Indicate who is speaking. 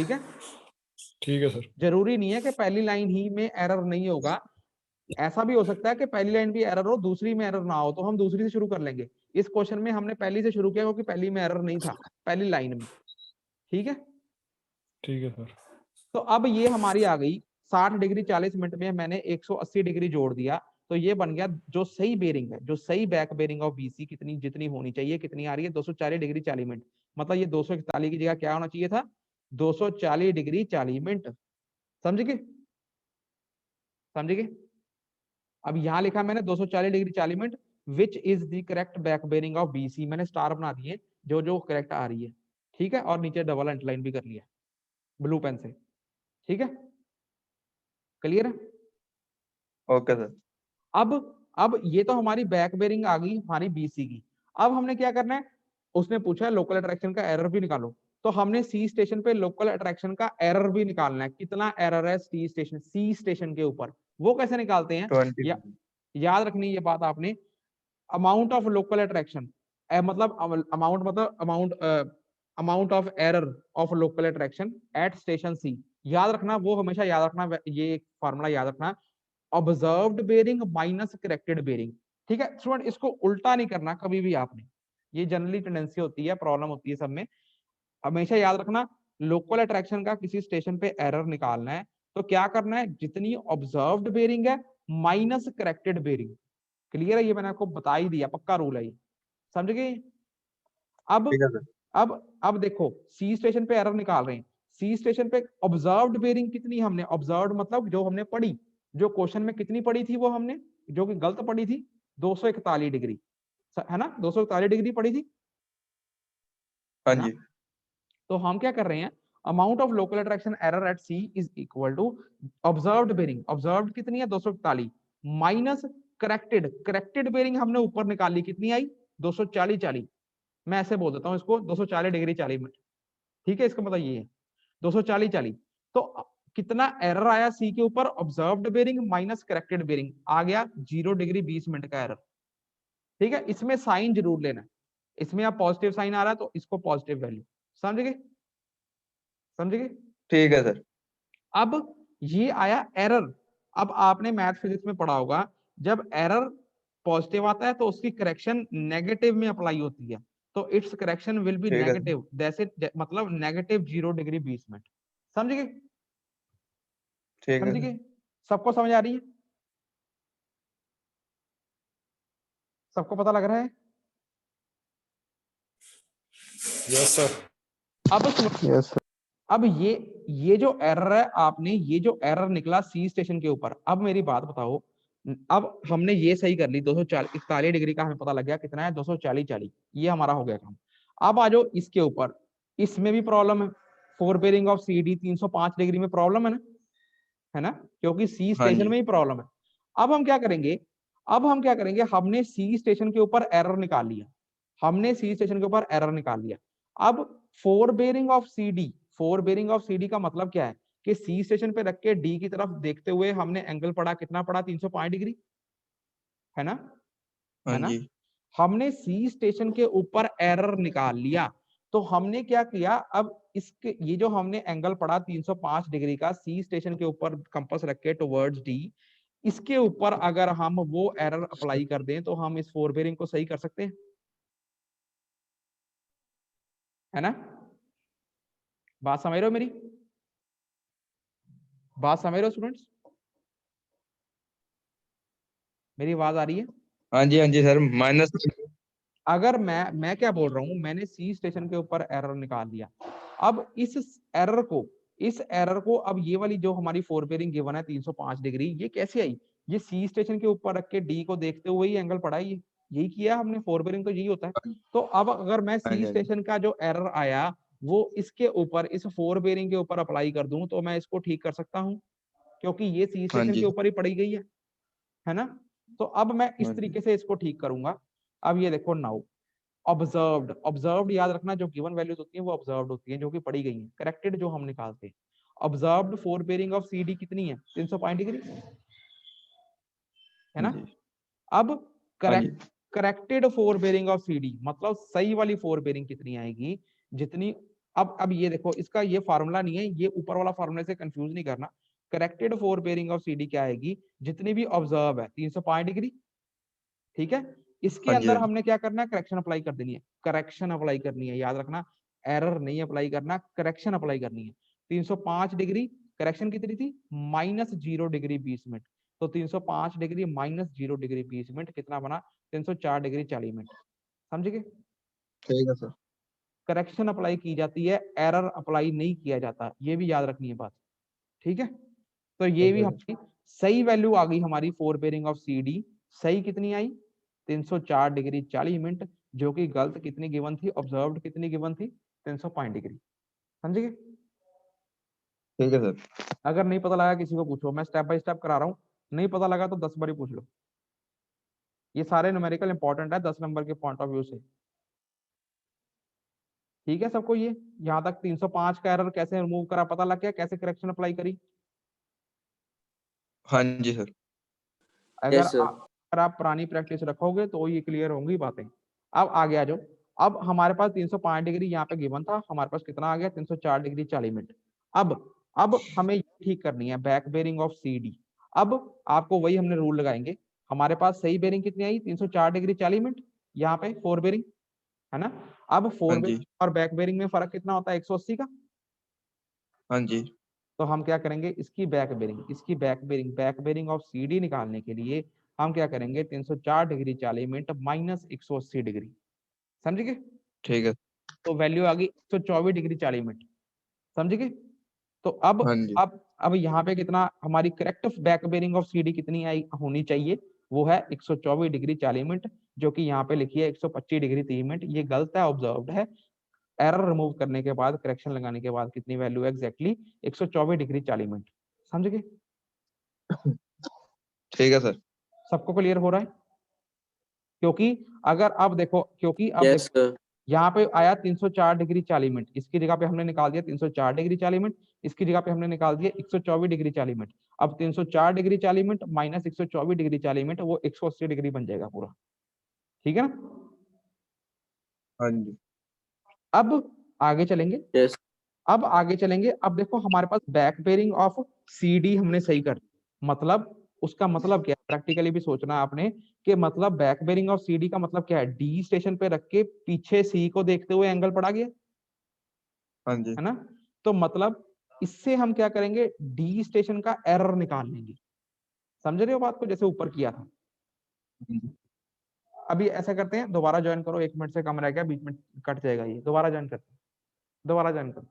Speaker 1: ठीक है,
Speaker 2: ठीक है सर।
Speaker 1: जरूरी नहीं है कि पहली लाइन ही में एरर नहीं होगा, ऐसा भी हो सकता है कि पहली लाइन भी एरर हो, दूसरी में एरर ना हो, तो हम दूसरी से शुरू कर लेंगे। इस क्वेश्चन में हमने पहली से शुरू किया क्योंकि पहली में एरर नहीं था, पहली लाइन में। ठीक है,
Speaker 2: ठीक है सर।
Speaker 1: तो अब ये हमारी आ गई 60 डिग्री 40 मिनट में मैंने 180 डिग्री जोड़ दिया, तो ये बन गया जो सही बेरिंग है, जो सही बैक बेरिंग ऑफ बीसी कितनी जितनी होनी चाहिए, कितनी आ रही है 240 डिग्री 40 मिनट। मतलब ये 241 की जगह क्या होना चाहिए था, 240 डिग्री 40 मिनट। समझ गए, समझ गए। अब यहां लिखा मैंने 240 degree 40 minute, which is the correct back bearing of BC, मैंने स्टार बना दिए जो जो करेक्ट आ रही है। ठीक है, और नीचे डबल अंडरलाइन भी कर लिया ब्लू पेन से। ठीक है, क्लियर है।
Speaker 2: Okay sir.
Speaker 1: अब ये तो हमारी बैक बेरिंग आ गई हमारी बीसी की। अब हमने क्या करना है, उसने पूछा है लोकल अट्रैक्शन का एरर भी निकालो, तो हमने सी स्टेशन पे लोकल अट्रैक्शन का एरर भी निकालना है। कितना एरर है सी स्टेशन के ऊपर, वो कैसे निकालते हैं
Speaker 2: 20।
Speaker 1: याद रखनी ये बात आपने। अमाउंट ऑफ लोकल अट्रैक्शन, मतलब amount of error of local attraction at station C, याद रखना, वो हमेशा याद रखना, ये फार्मूला याद रखना, observed bearing minus corrected bearing. ठीक है स्टूडेंट, इसको उल्टा नहीं करना कभी भी आपने, ये जनरली टेंडेंसी होती है, प्रॉब्लम होती है सब में। हमेशा याद रखना, लोकल अट्रैक्शन का किसी स्टेशन पे एरर निकालना है तो क्या करना है, जितनी ऑब्जर्व्ड बेरिंग है माइनस करेक्टेड बेरिंग। क्लियर है, ये मैंने आपको बता ही दिया, पक्का रूल है ये, समझ गए। अब
Speaker 2: ठीक है सर।
Speaker 1: अब देखो सी स्टेशन पे एरर निकाल रहे हैं, सी स्टेशन पे ऑब्जर्व्ड बेरिंग कितनी हमने, ऑब्जर्व्ड मतलब जो हमने पढ़ी, जो क्वेश्चन में कितनी पढ़ी थी वो हमने, जो कि गलत पढ़ी थी 241 डिग्री, है ना, 241 डिग्री पढ़ी थी,
Speaker 2: हाँ
Speaker 1: है ना।
Speaker 2: जी।
Speaker 1: तो हम क्या कर रहे हैं, amount of local attraction error at C is equal to observed bearing, observed कितनी है 241 माइनस करेक्टेड, करेक्टेड बेरिंग हमने ऊपर निकाली कितनी आई 240 मैं ऐसे बोल देता हूँ इसको 240 डिग्री 40 मिनट। ठीक है, इसका मतलब ये है 240 तो कितना एरर आया सी के ऊपर, observed bearing minus corrected bearing, आ गया 0 डिग्री 20 मिनट का एरर। ठीक है, इसमें साइन जरूर लेना है, इसमें आप पॉजिटिव साइन आ रहा है तो इसको पॉजिटिव वैल्यू, समझ गए, समझ गए।
Speaker 2: ठीक है सर।
Speaker 1: अब ये आया एरर। अब आपने मैथ फिजिक्स में पढ़ा होगा, जब एरर पॉजिटिव आता है तो उसकी करेक्शन नेगेटिव में अप्लाई होती है, तो इट्स करेक्शन विल बी
Speaker 2: ठीक है सर।
Speaker 1: नेगेटिव, दैट्स मतलब नेगेटिव 0 डिग्री 20 मिनट। समझ गए,
Speaker 2: ठीक है
Speaker 1: समझ
Speaker 2: सर।
Speaker 1: गए, सबको समझ आ रही है, सबको पता लग रहा है।
Speaker 2: Yes sir.
Speaker 1: अब
Speaker 2: यस सर।
Speaker 1: अब ये जो एरर है, आपने ये जो एरर निकला सी स्टेशन के ऊपर, अब मेरी बात बताओ, अब हमने ये सही कर ली 241 डिग्री का हमें पता लग गया कितना है 240 ये हमारा हो गया काम। अब आ जाओ इसके ऊपर, इसमें भी प्रॉब्लम है, fore bearing of C D 305 degree में प्रॉब्लम है ना, है ना, क्योंकि सी
Speaker 2: हाँ
Speaker 1: स्टेशन
Speaker 2: जी।
Speaker 1: में ही प्रॉब्लम है। अब हम क्या करेंगे, अब हम क्या करेंगे, हमने सी स्टेशन के ऊपर एरर निकाल लिया, हमने सी स्टेशन के ऊपर एरर निकाल लिया। अब fore bearing of C D, fore bearing of C D का मतलब क्या है कि सी स्टेशन पे रख के डी की तरफ देखते हुए हमने एंगल पढ़ा, कितना पढ़ा 305 डिग्री, है ना,
Speaker 2: हाँ
Speaker 1: है ना।
Speaker 2: जी।
Speaker 1: हमने सी स्टेशन के ऊपर एरर निकाल लिया, तो हमने क्या किया, अब इसके ये जो हमने एंगल पढ़ा 305 डिग्री का सी स्टेशन के ऊपर कंपास रख के टुवर्ड्स डी, इसके ऊपर अगर हम वो एरर अप्लाई कर दें तो हम इस फोर बेरिंग को सही कर सकते हैं, है ना। बात समझ रहे हो मेरी, बात समझ रहे हो स्टूडेंट्स, मेरी आवाज आ रही है।
Speaker 2: हाँ जी सर। माइनस।
Speaker 1: अगर मैं क्या बोल रहा हूं, मैंने सी स्टेशन के ऊपर एरर निकाल दिया, अब इस एरर को अब ये वाली जो हमारी फोर बेरिंग गिवन है 305 डिग्री, ये कैसे आई, ये सी स्टेशन के ऊपर रख के डी को देखते हुए ही एंगल पढ़ा, ये यही किया हमने, फोर बेरिंग तो यही होता है। तो अब अगर मैं
Speaker 2: हाँ
Speaker 1: सी
Speaker 2: जी। हाँ जी।
Speaker 1: स्टेशन का जो एरर आया वो इसके ऊपर, इस फोर बेरिंग के ऊपर अप्लाई कर दूं तो मैं इसको ठीक कर सकता हूं, क्योंकि ये सी
Speaker 2: हाँ
Speaker 1: स्टेशन के
Speaker 2: जी।
Speaker 1: ऊपर ही पड़ी गई है ना। तो अब मैं
Speaker 2: हाँ
Speaker 1: इस
Speaker 2: जी।
Speaker 1: तरीके से इसको ठीक करूंगा। अब ये देखो नाउ, ऑब्जर्व्ड, ऑब्जर्व्ड याद रखना, जो गिवन वैल्यूज होती हैं वो ऑब्जर्व्ड होती हैं, जो कि पड़ी गई हैं, करेक्टेड जो हम निकालते हैं। Observed fore bearing of C D कितनी है 305 डिग्री, है
Speaker 2: हाँ
Speaker 1: ना।
Speaker 2: जी।
Speaker 1: अब
Speaker 2: हाँ जी।
Speaker 1: Corrected fore bearing of C D मतलब सही वाली फोर बेरिंग कितनी आएगी, जितनी, अब ये देखो, इसका ये फार्मूला नहीं है, ये ऊपर वाला फार्मूला से कंफ्यूज नहीं करना। Corrected fore bearing of CD क्या आएगी, जितनी भी ऑब्जर्व है 305 डिग्री, ठीक है, इसके
Speaker 2: हाँ जी
Speaker 1: अंदर
Speaker 2: हाँ जी।
Speaker 1: हमने क्या करना है, करेक्शन अप्लाई कर देनी है, करेक्शन अप्लाई करनी है, याद रखना, एरर नहीं अप्लाई करना, करेक्शन अप्लाई करनी है। 305 डिग्री, करेक्शन कितनी थी, -0 डिग्री 20 मिनट, तो 305 डिग्री -0 डिग्री 20 मिनट कितना बना, 304 डिग्री 40 मिनट। समझ गए?
Speaker 2: ठीक है सर।
Speaker 1: करेक्शन अप्लाई की जाती है, एरर अप्लाई नहीं किया जाता, ये भी याद रखनी है बात, ठीक है। तो ये
Speaker 2: ठीक
Speaker 1: भी
Speaker 2: है
Speaker 1: हमारी सही वैल्यू आ गई हमारी fore bearing of C D. सही कितनी आई, 304 डिग्री 40 मिनट, जो कि गलत कितनी गिवन थी, ऑब्जर्व्ड कितनी गिवन थी, 305 डिग्री। समझ गए?
Speaker 2: ठीक है सर।
Speaker 1: अगर नहीं पता लगा किसी को पूछो, मैं स्टेप बाय स्टेप करा रहा हूँ, नहीं पता लगा तो 10 बार ही पूछ लो। ये सारे न्यूमेरिकल इंपॉर्टेंट है 10 नंबर के पॉइंट ऑफ व्यू से, ठीक है सबको। ये यहाँ तक 305 का एरर कैसे रिमूव करा पता लग गया, कैसे करेक्शन अप्लाई करी।
Speaker 2: हाँ जी सर।
Speaker 1: अगर अगर आप पुरानी प्रैक्टिस रखोगे तो ये क्लियर होंगी बातें। अब आगे आ जाओ। अब हमारे पास 305 डिग्री यहाँ पे गिवन था, हमारे पास कितना आ गया, 304 डिग्री 40 मिनट। अब हमें ये ठीक करनी है back bearing of C D. अब आपको वही हमने रूल लगाएंगे। हमारे पास सही बेरिंग कितनी आई, 304 डिग्री 40 मिनट, यहाँ पे फोर बेरिंग है ना। अब
Speaker 2: हाँ
Speaker 1: फोर
Speaker 2: जी
Speaker 1: बेरिंग और बैक बेरिंग में फर्क कितना होता है, 180 का।
Speaker 2: हाँ जी।
Speaker 1: तो हम क्या करेंगे, इसकी back bearing of C D निकालने के लिए हम क्या करेंगे, 304 डिग्री 40 मिनट -180 डिग्री। समझ गए?
Speaker 2: ठीक है।
Speaker 1: तो वैल्यू आ गई 124 डिग्री 40 मिनट। समझ गए? तो
Speaker 2: हाँ जी।
Speaker 1: अब यहाँ पे कितना, हमारी correct back bearing of C D कितनी आई होनी चाहिए, वो है 124 डिग्री 40 मिनट, जो कि यहाँ पे लिखी है 125 डिग्री 30 मिनट। ये गलत है, ऑब्जर्व्ड है। एरर रिमूव करने के बाद, करेक्शन लगाने के बाद कितनी वैल्यू है एग्जैक्टली, 124 डिग्री 40 मिनट। समझ गए?
Speaker 2: ठीक है सर।
Speaker 1: सबको क्लियर हो रहा है? क्योंकि अगर अब देखो, यहाँ पे आया 304 डिग्री 40 मिनट, इसकी जगह पे हमने निकाल दिया 304 डिग्री 40 मिनट, इसकी जगह पे हमने निकाल दिया 124 डिग्री 40 मिनट। अब 304 degree 40 minute minus 124 degree 40 minute, वो 180 डिग्री बन जाएगा पूरा, ठीक है ना।
Speaker 2: हाँ जी।
Speaker 1: अब आगे चलेंगे। अब आगे चलेंगे, अब देखो हमारे पास back bearing of C D हमने सही कर, मतलब उसका मतलब क्या है, प्रैक्टिकली भी सोचना है आपने, कि मतलब back bearing of C D का मतलब क्या है, डी स्टेशन पे रख के पीछे सी को देखते हुए एंगल पड़ा गया,
Speaker 2: हाँ जी।
Speaker 1: है ना। तो मतलब इससे हम क्या करेंगे, डी स्टेशन का एरर निकाल लेंगे। समझ रहे हो बात को, जैसे ऊपर किया था। अभी ऐसा करते हैं, दोबारा ज्वाइन करो, 1 मिनट से कम रह गया, बीच में कट जाएगा, ये दोबारा ज्वाइन करते हैं, दोबारा ज्वाइन करो।